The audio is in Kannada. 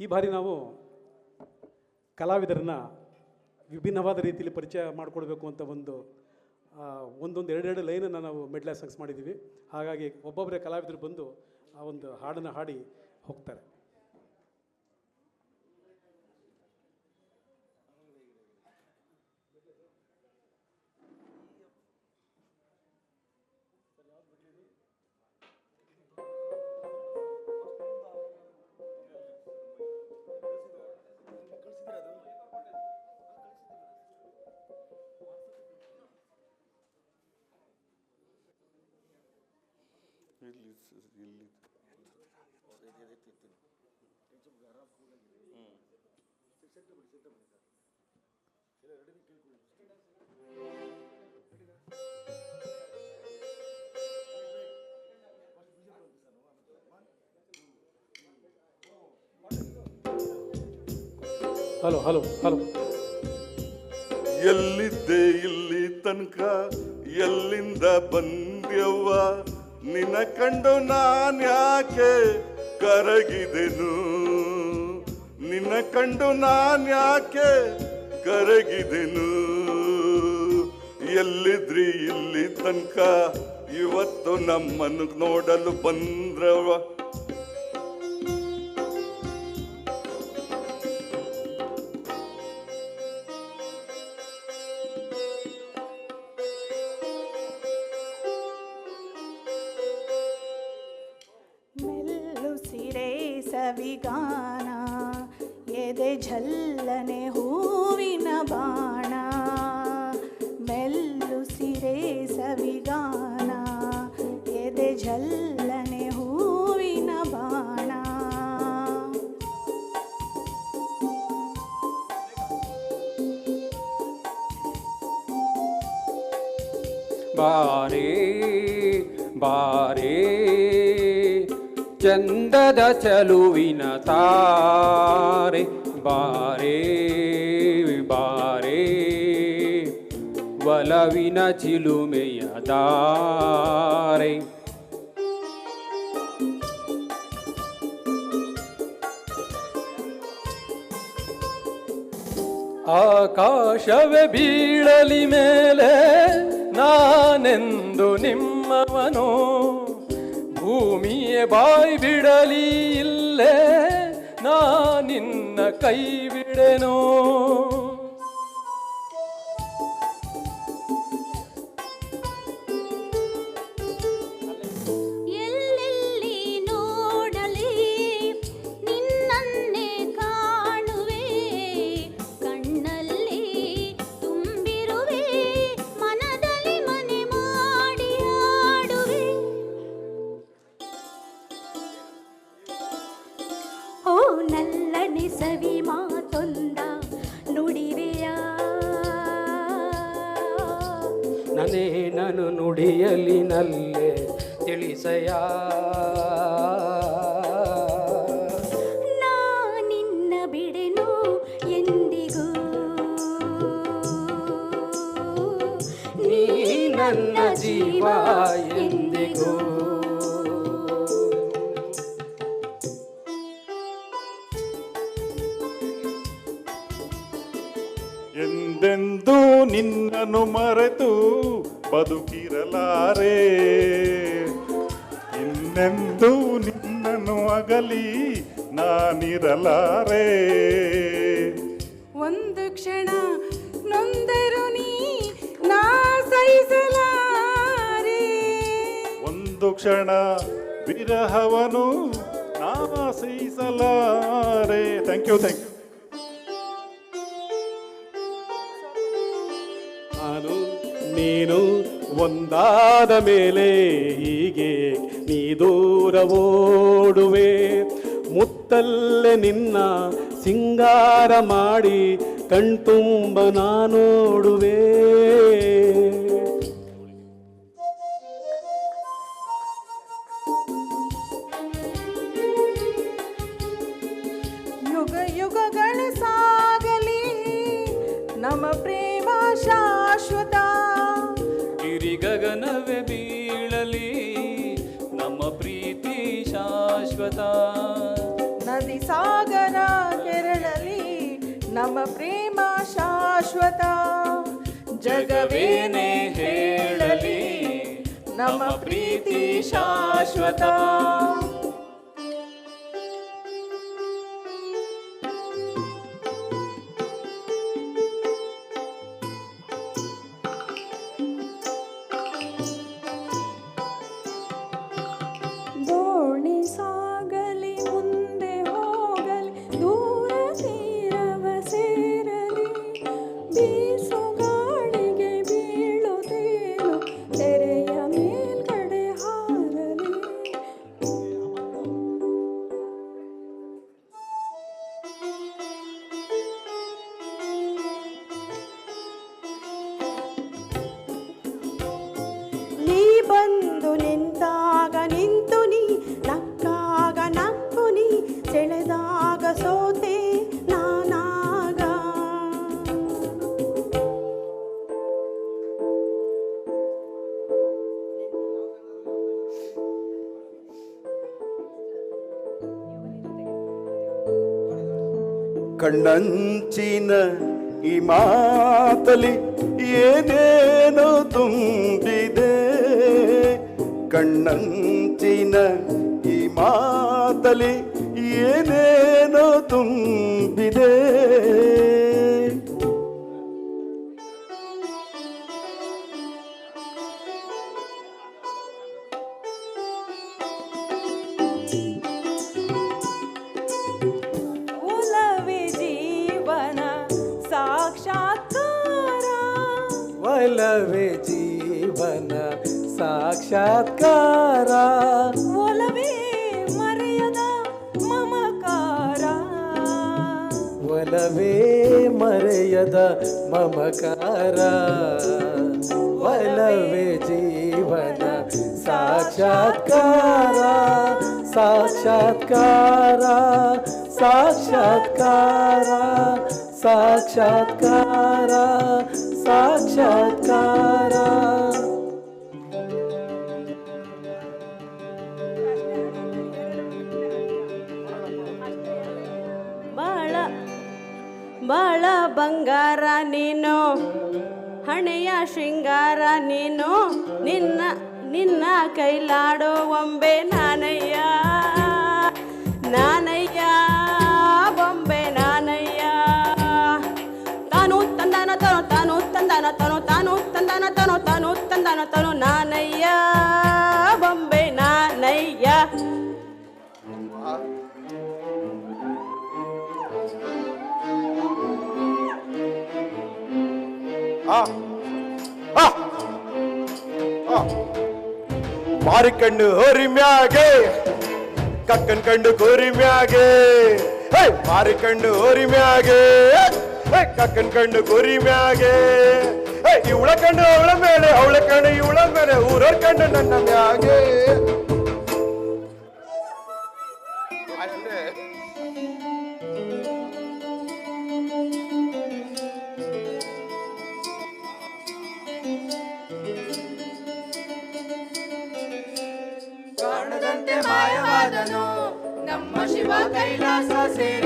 ಈ ಬಾರಿ ನಾವು ಕಲಾವಿದರನ್ನ ವಿಭಿನ್ನವಾದ ರೀತಿಯಲ್ಲಿ ಪರಿಚಯ ಮಾಡಿಕೊಡ್ಬೇಕು ಅಂತ ಒಂದೊಂದು ಎರಡೆರಡು ಲೈನನ್ನು ನಾವು ಮೆಡ್ಲಾ ಸಾಂಗ್ಸ್ ಮಾಡಿದ್ದೀವಿ. ಹಾಗಾಗಿ ಒಬ್ಬೊಬ್ಬರೇ ಕಲಾವಿದರು ಬಂದು ಆ ಒಂದು ಹಾಡನ್ನು ಹಾಡಿ ಹೋಗ್ತಾರೆ. Hello hello hello. ಎಲ್ಲಿದ್ದೆ ಇಲ್ಲಿ ತನಕ, ಎಲ್ಲಿಂದ ಬಂದ್ಯವ್ವ, ನಿನ್ನ ಕಂಡು ನಾನ್ಯಾಕೆ ಕರಗಿದೆನು, ನಿನ್ನ ಕಂಡು ನಾನ್ಯಾಕೆ ಕರಗಿದೆನು. ಎಲ್ಲಿದ್ರಿ ಇಲ್ಲಿ ತನಕ, ಇವತ್ತು ನಮ್ಮನ್ನು ನೋಡಲು ಬಂದ್ರವ. ಸವಿಗಾನ ಎದೆ ಝಲ್ಲನೆ ಹೂವಿನ ಬಾಣ, ಮೆಲ್ಲು ಸಿರೆ ಸವಿಗಾನ ಎದೆ ಝಲ್ಲನೆ ಹೂವಿನ ಬಾಣ. ಬಾರೇ ಬಾರೇ ಚಂದದ ಚಲುವಿನ ತಾರೆ, ಬಾರೇ ಬಾರೇ ಒಲವಿನ ಚಿಲುಮೆಯ ತಾರೆ. ಆಕಾಶವೇ ಬೀಳಲಿ ಮೇಲೆ ನಾನೆಂದು ನಿಮ್ಮವನು, ಭೂಮಿಯೇ ಬಾಯಿ ಬಿಡಲಿ ಇಲ್ಲೇ ನಾ ನಿನ್ನ ಕೈ ಬಿಡೆನೋ. ಎಲ್ಲೆಲ್ಲಿ ನೋಡಲಿ ನಿನ್ನನ್ನೇ ಕಾಣುವೆ, ಕಣ್ಣಲ್ಲಿ ತುಂಬಿರುವೆ, ಮನದಲ್ಲಿ ಮನೆ ಮಾಡಿ ಆಡುವೆ. ಓ ನಲ್ಲನೆ ಸವಿ ಮಾತೊಂದ ನುಡಿವೆಯ, ನನೇ ನಾನು ನುಡಿಯಲಿ ನಲ್ಲೆ ತಿಳಿಸಯ. ನಾ ನಿನ್ನ ಬಿಡೆನು ಎಂದಿಗೂ, ನೀ ನನ್ನ ಜೀವ ಎಂದಿಗೂ. ಎಂದೆಂದೂ ನಿನ್ನನ್ನು ಮರೆತು ಬದುಕಿರಲಾರೆ, ಇನ್ನೆಂದೂ ನಿನ್ನನ್ನು ಅಗಲಿ ನಾನಿರಲಾರೆ. ಒಂದು ಕ್ಷಣ ನೊಂದರು ನೀ ನಾ ಸಹಿಸಲಾರೆ, ಒಂದು ಕ್ಷಣ ವಿರಹವನು ನಾ ಸಹಿಸಲಾರೆ. Thank you thank you. ನಾನು ನೀನು ಒಂದಾದ ಮೇಲೆ ಹೀಗೆ ನೀ ದೂರ ಓಡುವೆ, ಮುತ್ತಲ್ಲೇ ನಿನ್ನ ಸಿಂಗಾರ ಮಾಡಿ ಕಣ್ತುಂಬ ನಾನೋಡುವೆ. ಯುಗ ಯುಗಗಳು ಸಾಗಲಿ ನಮ್ಮ ಪ್ರೇಮ ಶಾಶ್ವತ, ಗಿರಿ ಗಗನವೇ ಬೀಳಲಿ ನಮ್ಮ ಪ್ರೀತಿ ಶಾಶ್ವತ. ನದಿ ಸಾಗರ ಪ್ರೇಮ ಶಾಶ್ವತ. ಜಗವೇನೇ ಹೇಳಲಿ ನಮ್ಮ ಪ್ರೀತಿ ಶಾಶ್ವತ. ದೋಣಿ ಸಾಗಲಿ ಮುಂದೆ ಹೋಗಲಿ ದೂರ ತೀರವ ಸೇರಲಿ, ಬೀಸು ಗಾಳಿಗೆ ಬೀಳುತ್ತೇನು ತೆರೆಯ ಮೇಲ್ಗಡೆ ಹಾರಲಿ. ನೀ ಬಂದು ನಿಂತಾಗ ನಿಂತು ನೀ, ನಕ್ಕಾಗ ನಕ್ಕು ನೀ, ಸೆಳೆದಾಗ ಸೋತೆ ನಾನಾಗ. ಕಣ್ಣಂಚಿನ ಈ ಮಾತಲಿ ಏನೇನೋ ತುಂಬಿದೆ, ಕಣ್ಣಂಚಿನ ಈ ಮಾತಲಿ ಏನೇನೋ ತುಂಬಿದೆ. ಒಲವೇ ಜೀವನ ಸಾಕ್ಷಾತ್ಕಾರ, ಒಲವೇ ಜೀವನ ಸಾಕ್ಷಾತ್ಕಾರ. ಒಲವೇ ಮರೆಯದ ಮಮಕಾರ, ಒಲವೇ ಮರೆಯದ ಮಮಕಾರ. ಒಲವೇ ಜೀವನ ಸಾಕ್ಷಾತ್ಕಾರ, ಸಾಕ್ಷಾತ್ಕಾರ, ಸಾಕ್ಷಾತ್ಕಾರ, ಸಾಕ್ಷಾತ್ಕಾರ, ಸಾಕ್ಷಾತ್ಕಾರ. ಬಾಳ ಬಾಳ ಬಂಗಾರ ನೀನು, ಹಣೆಯ ಶೃಂಗಾರ ನೀನು, ನಿನ್ನ ನಿನ್ನ ಕೈಲಾಡೋ ಒಂಬೆ ನಾನಯ್ಯ, ನಾನಯ್ಯ ಬೊಂಬೆ ನಾನಯ್ಯ. ತಾನು ತಂದನ ತನು ತಾನು ತಂದನ ತನು ತಾನು ತಂದನ ತನು ತಾನು ತಂದನ ತನು ನಾನಯ್ಯ ಬೊಂಬೆ ನಾನಯ್ಯ. ಮಾರಿಕಂಡು ಹೋರಿಮ್ಯಾಗೆ ಕಕ್ಕನ್ ಕಂಡು ಕೋರಿಮ್ಯಾಗೆ, ಮಾರಿಕಂಡು ಹೋರಿಮ್ಯಾಗೆ ಕಕ್ಕನ್ ಕಂಡು ಕೋರಿಮ್ಯಾಗೆ, ಇವಳ ಕಂಡು ಅವಳ ಮೇಲೆ, ಅವಳ ಕಂಡು ಇವಳ ಮೇಲೆ, ಊರರ್ ಕಂಡು ನನ್ನ ಮ್ಯಾಗೆ. ಕಾಣದಂತೆ ಮಾಯವಾದನು ನಮ್ಮ ಶಿವ ಕೈಲಾಸ ಸೇರಿ.